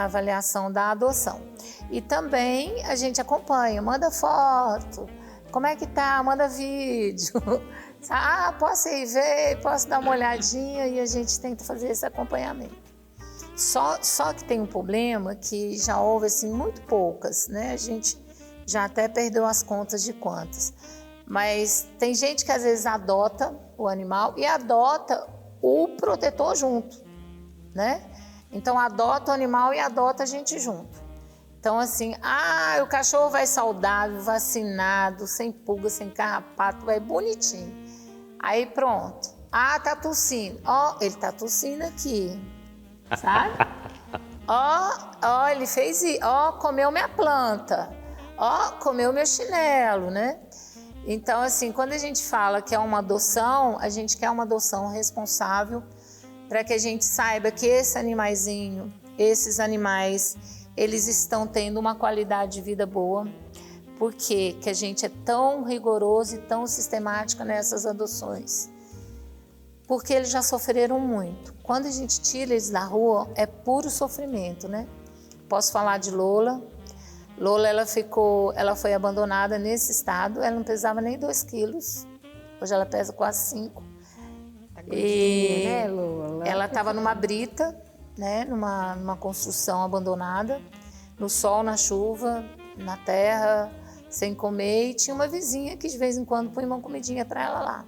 avaliação da adoção. E também a gente acompanha, manda foto, como é que tá, manda vídeo. Posso ir ver, posso dar uma olhadinha, e a gente tenta fazer esse acompanhamento. Só que tem um problema que já houve assim, muito poucas, né? A gente já até perdeu as contas de quantas. Mas tem gente que às vezes adota o animal e adota o protetor junto, né? Então adota o animal e adota a gente junto. Então assim, o cachorro vai saudável, vacinado, sem pulga, sem carrapato, vai bonitinho. Aí pronto. Tá tossindo. Ele tá tossindo aqui, sabe? Ele fez isso. Comeu minha planta. Comeu meu chinelo, né? Então, assim, quando a gente fala que é uma adoção, a gente quer uma adoção responsável, para que a gente saiba que esses animais, eles estão tendo uma qualidade de vida boa. Por que a gente é tão rigoroso e tão sistemático nessas adoções? Porque eles já sofreram muito. Quando a gente tira eles da rua, é puro sofrimento, né? Posso falar de Lola. Lola, ela foi abandonada nesse estado, ela não pesava nem 2 quilos. Hoje ela pesa quase 5. E né, Lola? ela estava numa brita, né? Numa construção abandonada, no sol, na chuva, na terra, sem comer, e tinha uma vizinha que de vez em quando põe uma comidinha para ela lá.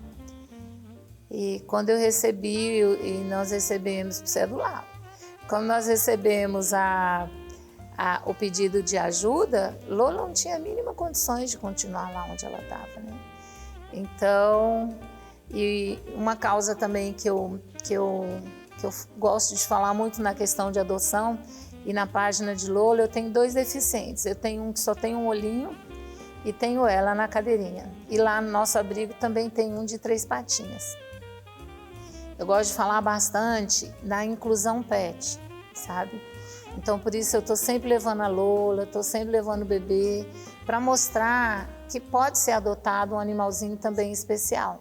E quando eu recebi, e nós recebemos, você é do lado, quando nós recebemos o pedido de ajuda, Lola não tinha a mínima condições de continuar lá onde ela estava, né? Então, e uma causa também que eu gosto de falar muito na questão de adoção, e na página de Lola eu tenho 2 deficientes. Eu tenho um que só tem um olhinho e tenho ela na cadeirinha. E lá no nosso abrigo também tem um de 3 patinhas. Eu gosto de falar bastante da inclusão pet, sabe? Então por isso eu estou sempre levando a Lola, estou sempre levando o bebê, para mostrar que pode ser adotado um animalzinho também especial.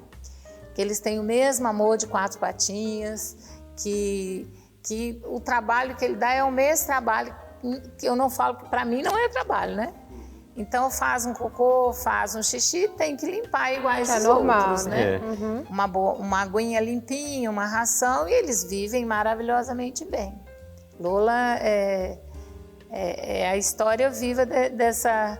Que eles têm o mesmo amor de 4 patinhas, que o trabalho que ele dá é o mesmo trabalho, que eu não falo que para mim não é trabalho, né? Então faz um cocô, faz um xixi, tem que limpar iguais os normal, outros, né? Uhum. Uma aguinha limpinha, uma ração, e eles vivem maravilhosamente bem. Lola é a história viva dessa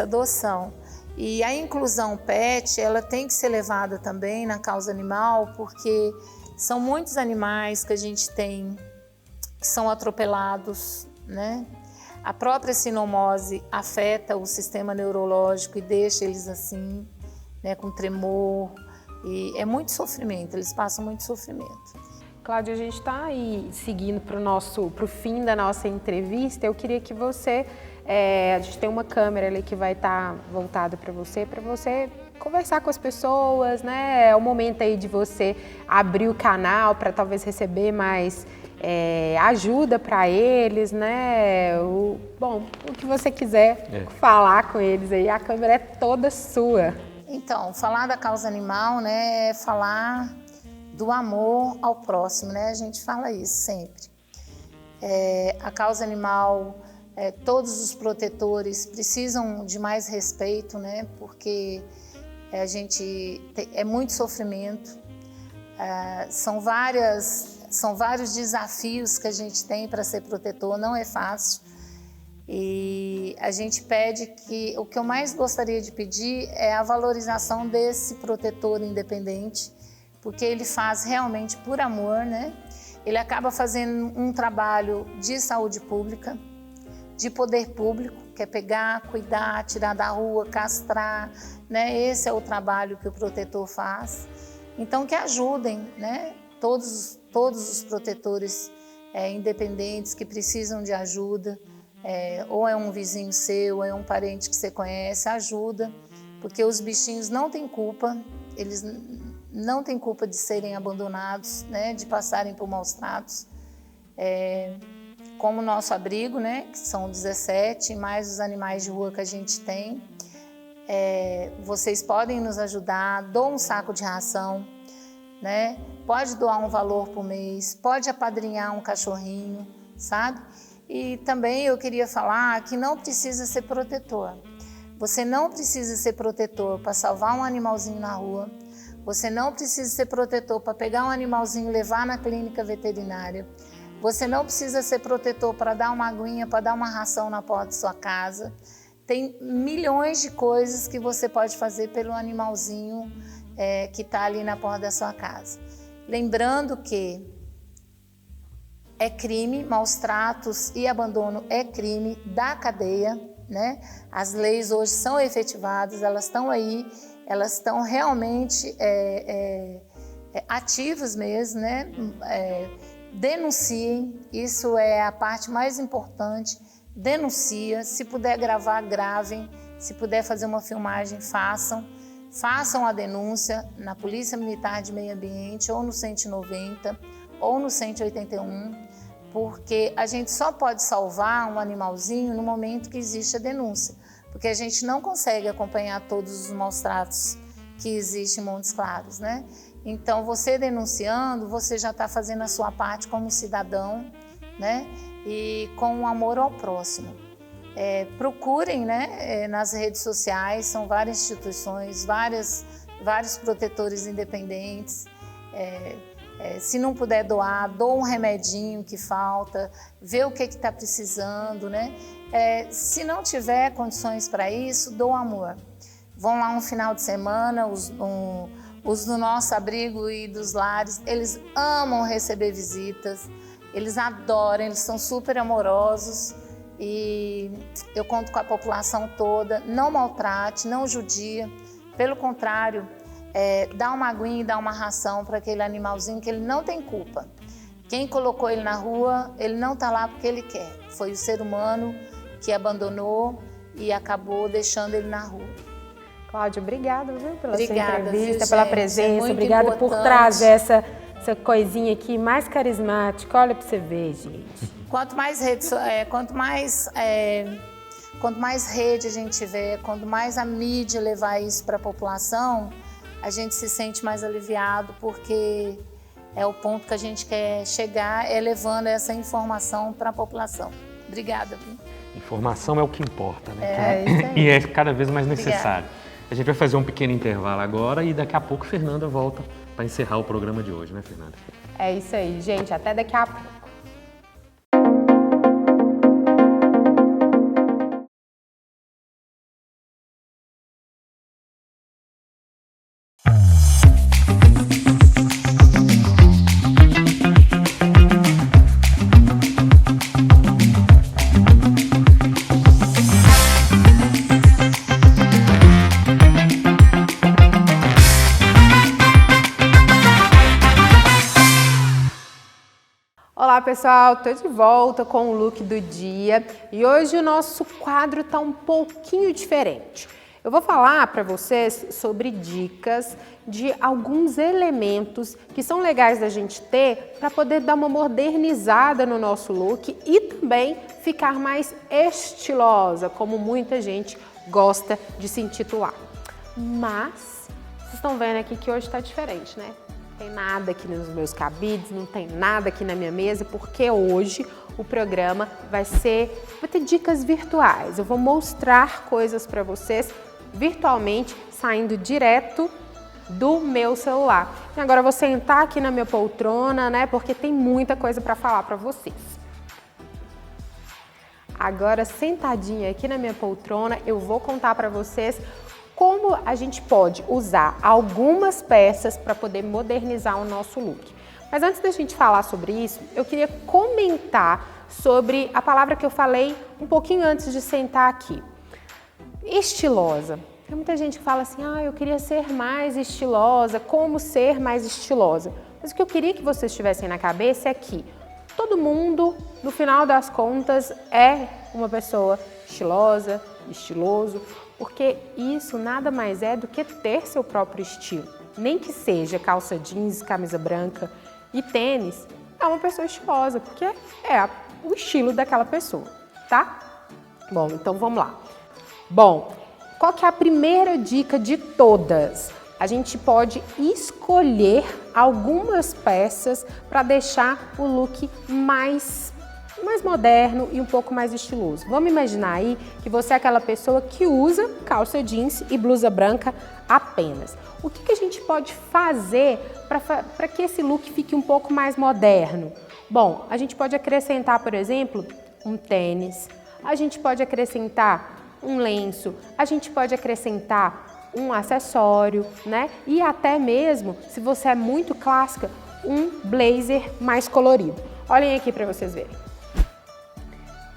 adoção. E a inclusão pet, ela tem que ser levada também na causa animal, porque são muitos animais que a gente tem que são atropelados, né? A própria sinomose afeta o sistema neurológico e deixa eles assim, né, com tremor. E é muito sofrimento, eles passam muito sofrimento. Cláudia, a gente está aí seguindo para o fim da nossa entrevista. Eu queria que você, a gente tem uma câmera ali que vai estar voltada para você conversar com as pessoas, né? É o momento aí de você abrir o canal para talvez receber mais ajuda para eles, né? O que você quiser falar com eles aí, a câmera é toda sua. Então, falar da causa animal, né, é falar do amor ao próximo, né? A gente fala isso sempre. A causa animal, todos os protetores precisam de mais respeito, né? Porque é muito sofrimento, são vários desafios que a gente tem para ser protetor, não é fácil. E a gente pede o que eu mais gostaria de pedir é a valorização desse protetor independente, porque ele faz realmente por amor, né? Ele acaba fazendo um trabalho de saúde pública, de poder público, que é pegar, cuidar, tirar da rua, castrar, né? Esse é o trabalho que o protetor faz. Então que ajudem, né? Todos os protetores independentes que precisam de ajuda, ou é um vizinho seu, ou é um parente que você conhece, ajuda, porque os bichinhos não têm culpa, eles não têm culpa de serem abandonados, né, de passarem por maus tratos. Como o nosso abrigo, né, que são 17, mais os animais de rua que a gente tem, vocês podem nos ajudar, doa um saco de ração, né? Pode doar um valor por mês, pode apadrinhar um cachorrinho, sabe? E também eu queria falar que não precisa ser protetor. Você não precisa ser protetor para salvar um animalzinho na rua. Você não precisa ser protetor para pegar um animalzinho e levar na clínica veterinária. Você não precisa ser protetor para dar uma aguinha, para dar uma ração na porta de sua casa. Tem milhões de coisas que você pode fazer pelo animalzinho que está ali na porta da sua casa. Lembrando que é crime, maus tratos e abandono é crime da cadeia, né? As leis hoje são efetivadas, elas estão aí, elas estão realmente ativas mesmo, né? Denunciem, isso é a parte mais importante, denuncia, se puder gravar, gravem, se puder fazer uma filmagem, façam a denúncia na Polícia Militar de Meio Ambiente ou no 190 ou no 181, porque a gente só pode salvar um animalzinho no momento que existe a denúncia, porque a gente não consegue acompanhar todos os maus-tratos que existem em Montes Claros, né? Então, você denunciando, você já está fazendo a sua parte como cidadão, né? E com um amor ao próximo. Procurem, né? Nas redes sociais, são várias instituições, vários protetores independentes. Se não puder doar, doa um remedinho que falta, vê o que está precisando, né? Se não tiver condições para isso, doa amor. Vão lá um final de semana, os do nosso abrigo e dos lares, eles amam receber visitas, eles adoram, eles são super amorosos e eu conto com a população toda, não maltrate, não judia, pelo contrário, dá uma aguinha e dá uma ração para aquele animalzinho que ele não tem culpa. Quem colocou ele na rua, ele não está lá porque ele quer, foi o ser humano que abandonou e acabou deixando ele na rua. Cláudia, obrigada, viu, pela sua Obrigada, entrevista, viu, pela gente? presença, obrigada por importante. trazer essa coisinha aqui mais carismática. Olha pra você ver, gente. Quanto mais rede a gente tiver, quanto mais a mídia levar isso para a população, a gente se sente mais aliviado, porque é o ponto que a gente quer chegar, levando essa informação para a população. Obrigada. Informação é o que importa, É né? isso aí. E é cada vez mais necessário. A gente vai fazer um pequeno intervalo agora e daqui a pouco Fernanda volta para encerrar o programa de hoje, né, Fernanda? É isso aí, gente. Até daqui a pouco. Olá pessoal, estou de volta com o look do dia e hoje o nosso quadro está um pouquinho diferente. Eu vou falar para vocês sobre dicas de alguns elementos que são legais da gente ter para poder dar uma modernizada no nosso look e também ficar mais estilosa, como muita gente gosta de se intitular. Mas vocês estão vendo aqui que hoje está diferente, né? Não tem nada aqui nos meus cabides, não tem nada aqui na minha mesa, porque hoje o programa vai ter dicas virtuais. Eu vou mostrar coisas para vocês virtualmente, saindo direto do meu celular. E agora eu vou sentar aqui na minha poltrona, né, porque tem muita coisa para falar para vocês. Agora, sentadinha aqui na minha poltrona, eu vou contar para vocês como a gente pode usar algumas peças para poder modernizar o nosso look. Mas antes da gente falar sobre isso, eu queria comentar sobre a palavra que eu falei um pouquinho antes de sentar aqui. Estilosa. Tem muita gente que fala assim, eu queria ser mais estilosa, como ser mais estilosa? Mas o que eu queria que vocês tivessem na cabeça é que todo mundo, no final das contas, é uma pessoa estilosa, estiloso, porque isso nada mais é do que ter seu próprio estilo. Nem que seja calça jeans, camisa branca e tênis, é uma pessoa estilosa, porque é o estilo daquela pessoa, tá? Bom, então vamos lá. Bom, qual que é a primeira dica de todas? A gente pode escolher algumas peças para deixar o look mais moderno e um pouco mais estiloso. Vamos imaginar aí que você é aquela pessoa que usa calça jeans e blusa branca apenas. O que a gente pode fazer para que esse look fique um pouco mais moderno? Bom, a gente pode acrescentar, por exemplo, um tênis, a gente pode acrescentar um lenço, a gente pode acrescentar um acessório, né? E até mesmo, se você é muito clássica, um blazer mais colorido. Olhem aqui para vocês verem.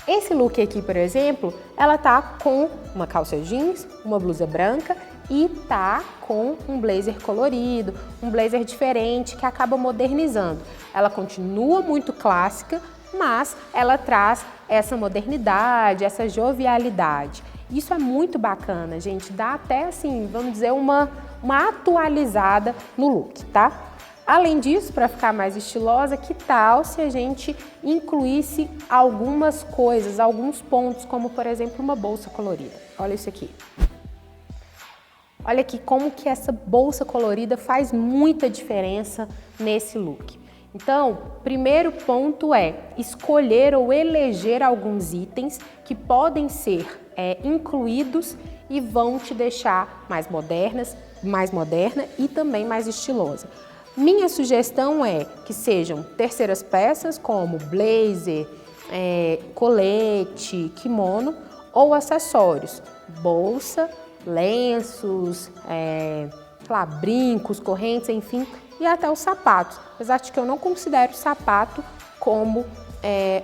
Esse look aqui, por exemplo, ela tá com uma calça jeans, uma blusa branca e tá com um blazer colorido, um blazer diferente que acaba modernizando. Ela continua muito clássica, mas ela traz essa modernidade, essa jovialidade. Isso é muito bacana, gente, dá até assim, vamos dizer, uma atualizada no look, tá? Além disso, para ficar mais estilosa, que tal se a gente incluísse algumas coisas, alguns pontos, como por exemplo uma bolsa colorida. Olha isso aqui. Olha aqui como que essa bolsa colorida faz muita diferença nesse look. Então, primeiro ponto é escolher ou eleger alguns itens que podem ser incluídos e vão te deixar mais moderna e também mais estilosa. Minha sugestão é que sejam terceiras peças como blazer, colete, kimono ou acessórios, bolsa, lenços, brincos, correntes, enfim, e até os sapatos. Apesar de que eu não considero o sapato como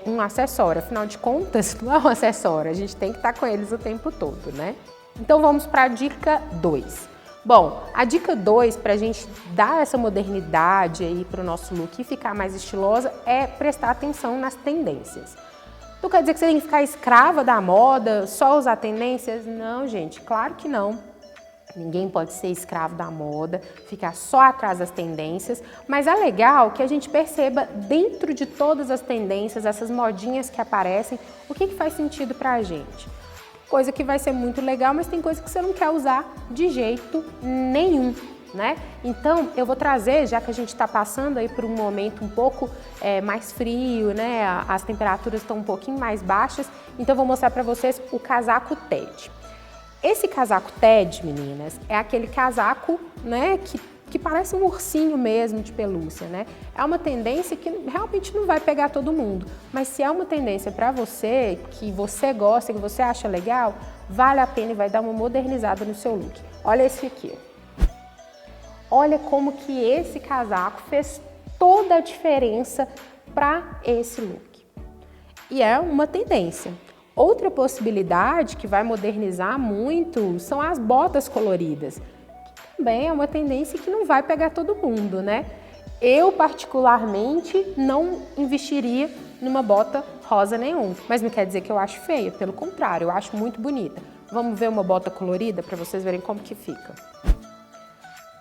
um acessório, afinal de contas, não é um acessório, a gente tem que estar com eles o tempo todo, né? Então vamos para a dica 2. Bom, a dica 2 para a gente dar essa modernidade aí para o nosso look e ficar mais estilosa é prestar atenção nas tendências. Então quer dizer que você tem que ficar escrava da moda, só usar tendências? Não, gente, claro que não. Ninguém pode ser escravo da moda, ficar só atrás das tendências, mas é legal que a gente perceba dentro de todas as tendências, essas modinhas que aparecem, o que faz sentido pra gente. Coisa que vai ser muito legal, mas tem coisa que você não quer usar de jeito nenhum, né? Então, eu vou trazer, já que a gente está passando aí por um momento um pouco mais frio, né? As temperaturas estão um pouquinho mais baixas, então eu vou mostrar para vocês o casaco TED. Esse casaco TED, meninas, é aquele casaco, né, que parece um ursinho mesmo de pelúcia, né? É uma tendência que realmente não vai pegar todo mundo, mas se é uma tendência para você, que você gosta, que você acha legal, vale a pena e vai dar uma modernizada no seu look. Olha esse aqui. Olha como que esse casaco fez toda a diferença para esse look. E é uma tendência. Outra possibilidade que vai modernizar muito são as botas coloridas. Também é uma tendência que não vai pegar todo mundo, né? Eu, particularmente, não investiria numa bota rosa nenhum, mas não quer dizer que eu acho feia, pelo contrário, eu acho muito bonita. Vamos ver uma bota colorida para vocês verem como que fica.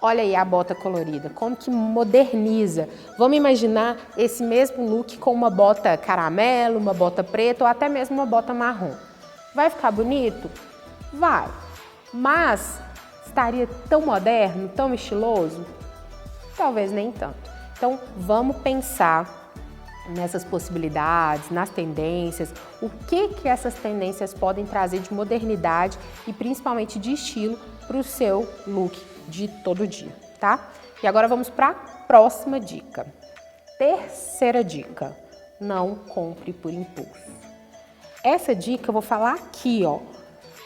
Olha aí a bota colorida, como que moderniza. Vamos imaginar esse mesmo look com uma bota caramelo, uma bota preta ou até mesmo uma bota marrom. Vai ficar bonito? Vai, mas estaria tão moderno, tão estiloso? Talvez nem tanto. Então, vamos pensar nessas possibilidades, nas tendências, o que essas tendências podem trazer de modernidade e principalmente de estilo para o seu look de todo dia, tá? E agora vamos para a próxima dica. Terceira dica, não compre por impulso. Essa dica eu vou falar aqui, ó,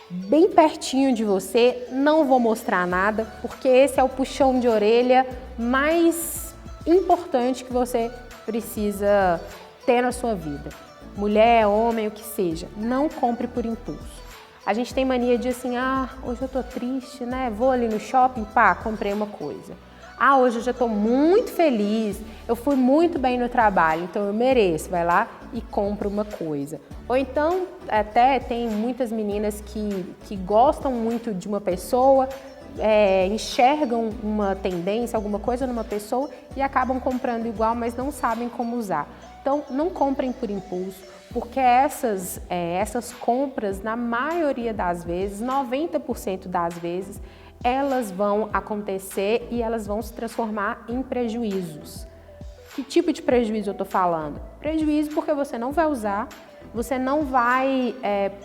bem pertinho de você, não vou mostrar nada, porque esse é o puxão de orelha mais importante que você precisa ter na sua vida. Mulher, homem, o que seja, não compre por impulso. A gente tem mania de assim, hoje eu tô triste, né? Vou ali no shopping, comprei uma coisa. Hoje eu já tô muito feliz, eu fui muito bem no trabalho, então eu mereço. Vai lá e compra uma coisa. Ou então, até tem muitas meninas que gostam muito de uma pessoa, enxergam uma tendência, alguma coisa numa pessoa e acabam comprando igual, mas não sabem como usar. Então, não comprem por impulso, porque essas compras, na maioria das vezes, 90% das vezes, elas vão acontecer e elas vão se transformar em prejuízos. Que tipo de prejuízo eu estou falando? Prejuízo porque você não vai usar, você não vai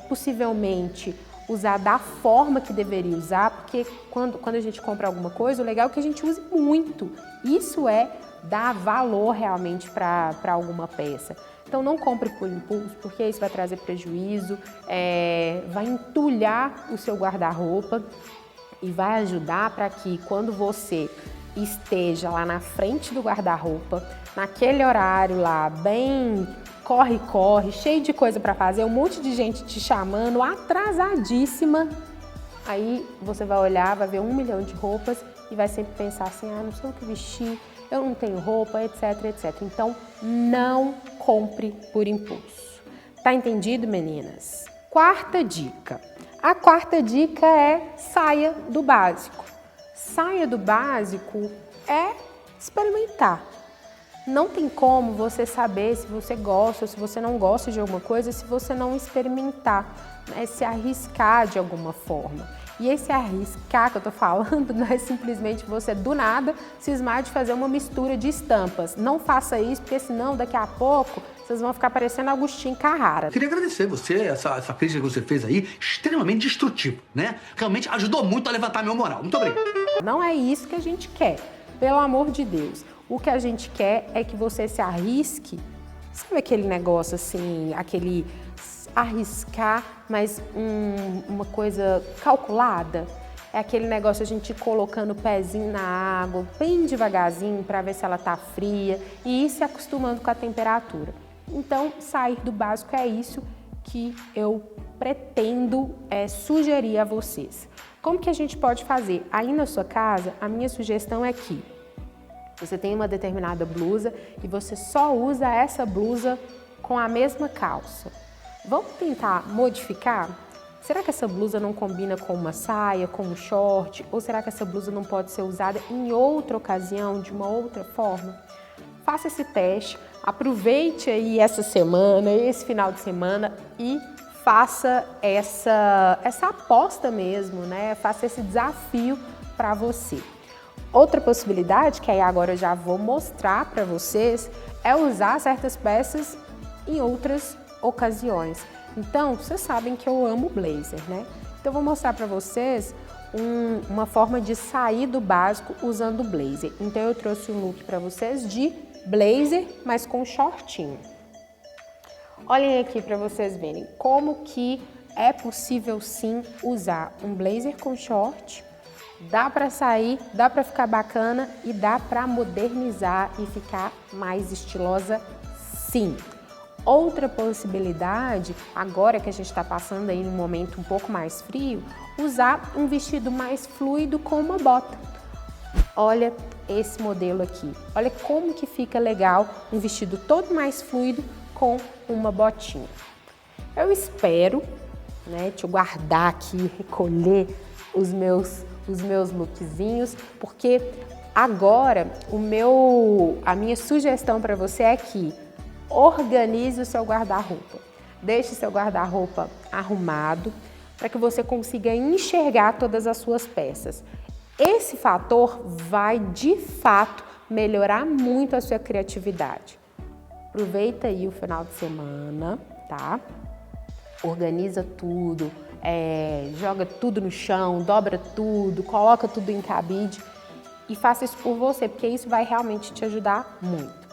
possivelmente usar da forma que deveria usar, porque quando a gente compra alguma coisa, o legal é que a gente use muito. Isso dar valor realmente para alguma peça. Então não compre por impulso, porque isso vai trazer prejuízo, vai entulhar o seu guarda-roupa e vai ajudar para que quando você esteja lá na frente do guarda-roupa, naquele horário lá, bem corre, cheio de coisa para fazer, um monte de gente te chamando, atrasadíssima, aí você vai olhar, vai ver 1 milhão de roupas e vai sempre pensar assim, não sei o que vestir, eu não tenho roupa, etc, etc. Então, não compre por impulso. Tá entendido, meninas? Quarta dica. A quarta dica é saia do básico. Saia do básico é experimentar. Não tem como você saber se você gosta ou se você não gosta de alguma coisa se você não experimentar, né? Se arriscar de alguma forma. E esse arriscar que eu tô falando não é simplesmente você do nada cismar de fazer uma mistura de estampas. Não faça isso, porque senão daqui a pouco vocês vão ficar parecendo Agostinho Carrara. Queria agradecer você, essa crítica que você fez aí, extremamente destrutiva, né? Realmente ajudou muito a levantar meu moral. Muito obrigado. Não é isso que a gente quer, pelo amor de Deus. O que a gente quer é que você se arrisque, sabe aquele negócio assim, aquele arriscar, mas uma coisa calculada? É aquele negócio a gente colocando o pezinho na água, bem devagarzinho, para ver se ela tá fria e ir se acostumando com a temperatura. Então, sair do básico é isso que eu pretendo sugerir a vocês. Como que a gente pode fazer? Aí na sua casa, a minha sugestão é que você tem uma determinada blusa e você só usa essa blusa com a mesma calça. Vamos tentar modificar? Será que essa blusa não combina com uma saia, com um short? Ou será que essa blusa não pode ser usada em outra ocasião, de uma outra forma? Faça esse teste, aproveite aí essa semana, esse final de semana e faça essa aposta mesmo, né? Faça esse desafio para você. Outra possibilidade, que aí agora eu já vou mostrar para vocês, é usar certas peças em outras ocasiões. Então, vocês sabem que eu amo blazer, né? Então, eu vou mostrar para vocês uma forma de sair do básico usando blazer. Então, eu trouxe um look para vocês de blazer, mas com shortinho. Olhem aqui para vocês verem como que é possível sim usar um blazer com short. Dá para sair, dá para ficar bacana e dá para modernizar e ficar mais estilosa, sim. Outra possibilidade, agora que a gente está passando aí num momento um pouco mais frio, usar um vestido mais fluido com uma bota. Olha esse modelo aqui, olha como que fica legal um vestido todo mais fluido com uma botinha. Eu espero, né, deixa eu guardar aqui, recolher os meus lookzinhos, porque agora a minha sugestão para você é que organize o seu guarda-roupa. Deixe seu guarda-roupa arrumado para que você consiga enxergar todas as suas peças. Esse fator vai, de fato, melhorar muito a sua criatividade. Aproveita aí o final de semana, tá? Organiza tudo, joga tudo no chão, dobra tudo, coloca tudo em cabide e faça isso por você, porque isso vai realmente te ajudar muito.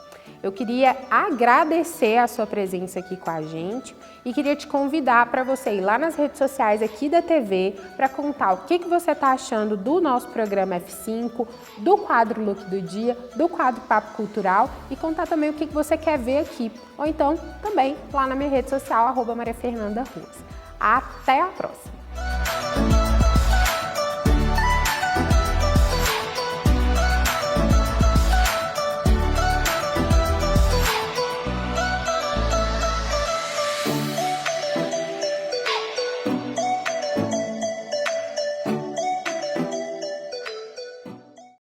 Eu queria agradecer a sua presença aqui com a gente e queria te convidar para você ir lá nas redes sociais aqui da TV para contar o que você está achando do nosso programa F5, do quadro Look do Dia, do quadro Papo Cultural e contar também o que você quer ver aqui. Ou então também lá na minha rede social, @mariafernandaruas. Até a próxima!